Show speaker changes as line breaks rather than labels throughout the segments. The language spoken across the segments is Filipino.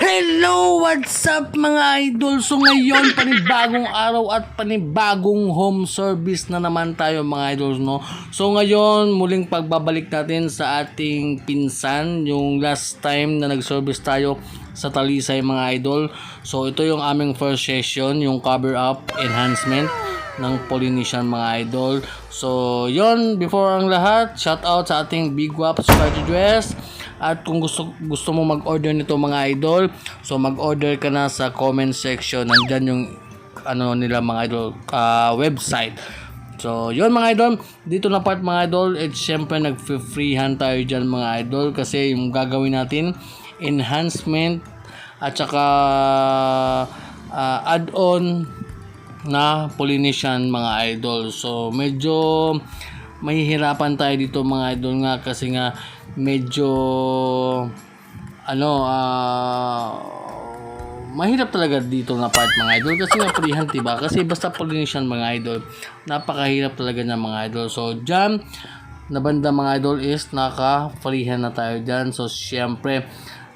Hello! What's up mga idol? So ngayon, panibagong araw at panibagong home service na naman tayo mga idol, no? So ngayon, muling pagbabalik natin sa ating pinsan, yung last time na nag-service tayo sa Talisay mga idol. So ito yung aming first session, yung cover up enhancement ng Polynesian mga idol. So yon, before ang lahat, shout out sa ating Big Waps Party Dress. At kung gusto mo mag-order nito mga idol, so mag-order ka na sa comment section. Nandyan yung ano nila mga idol, website. So yun mga idol, dito na part mga idol, syempre nag-freehan tayo dyan mga idol, kasi yung gagawin natin enhancement at saka add-on na Polynesian mga idol. So medyo mahihirapan tayo dito mga idol nga, kasi nga medyo mahirap talaga dito na part mga idol, kasi nga freehand diba, kasi basta Polynesian mga idol, napakahirap talaga na mga idol. So dyan na banda mga idol is naka freehand na tayo dyan. So syempre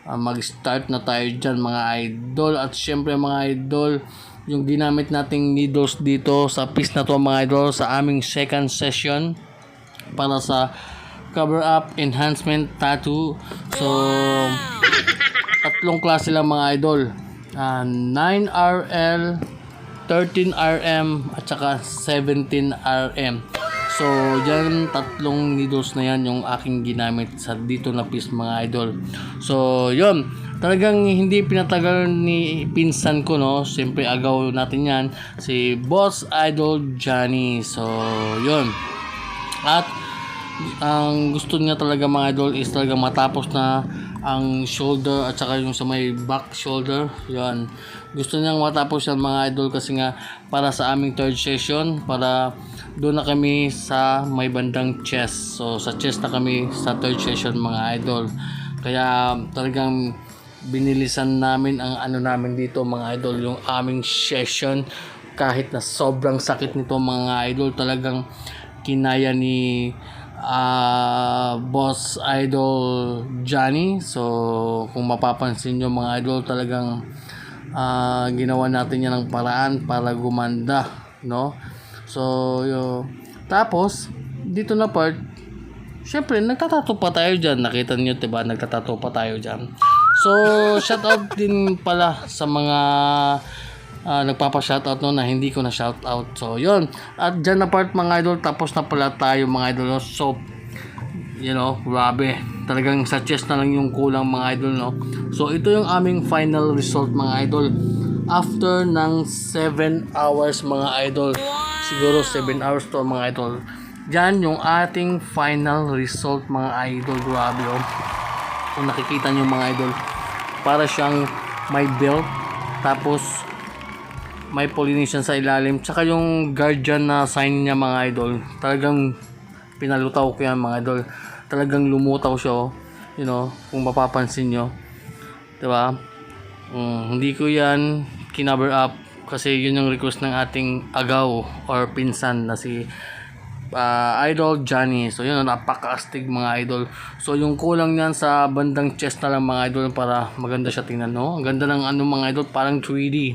mag-start na tayo dyan mga idol. At syempre mga idol, yung ginamit nating needles dito sa piece na to mga idol, sa aming second session para sa cover up enhancement tattoo. So tatlong klase lang mga idol, 9RL, 13RM at saka 17RM. So yan, tatlong needles na yan yung aking ginamit sa dito na piece mga idol. So yun, talagang hindi pinatagal ni pinsan ko, no? Siyempre agaw natin yan, si Boss Idol Johnny. So yun, at ang gusto niya talaga mga idol is talaga matapos na ang shoulder at saka yung sa may back shoulder. Yan, gusto niyang matapos yan mga idol, kasi nga para sa aming third session, para doon na kami sa may bandang chest. So sa chest na kami sa third session mga idol. Kaya talagang binilisan namin ang ano namin dito mga idol, yung aming session, kahit na sobrang sakit nito mga idol. Talagang kinaya ni Boss Idol Johnny. So kung mapapansin nyo mga idol, talagang ginawa natin yan ng paraan para gumanda, no? So tapos dito na part, syempre nagtatato pa tayo dyan. Nakita nyo diba, nagtatato pa tayo dyan. So shout out din pala sa mga nagpapa-shoutout no, na hindi ko na shoutout. So yun, at dyan na part mga idol, tapos na pala tayo mga idol, no? So you know, grabe, talagang sa chest na lang yung kulang mga idol, no? So ito yung aming final result mga idol, after ng 7 hours mga idol. Siguro 7 hours to mga idol. Dyan yung ating final result mga idol. Grabe, oh. Kung nakikita nyo mga idol, para siyang may belt, tapos may Polynesian sa ilalim, tsaka yung guardian na sign niya mga idol. Talagang pinalutaw ko yan mga idol. Talagang lumutaw siya, oh. You know, kung mapapansin nyo, diba? Hindi ko yan kinover up, kasi yun yung request ng ating agaw or pinsan na si Idol Johnny. So yun, napaka-astig mga idol. So yung kulang niyan sa bandang chest na lang mga idol, para maganda siya tingnan, no? Ang ganda ng ano mga idol, parang 3D.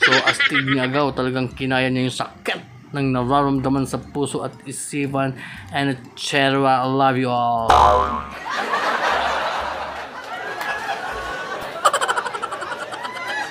So astig ni agaw, talagang kinaya niya yung sakit ng nararamdaman sa puso at isipan. And Cherwa, I love you all.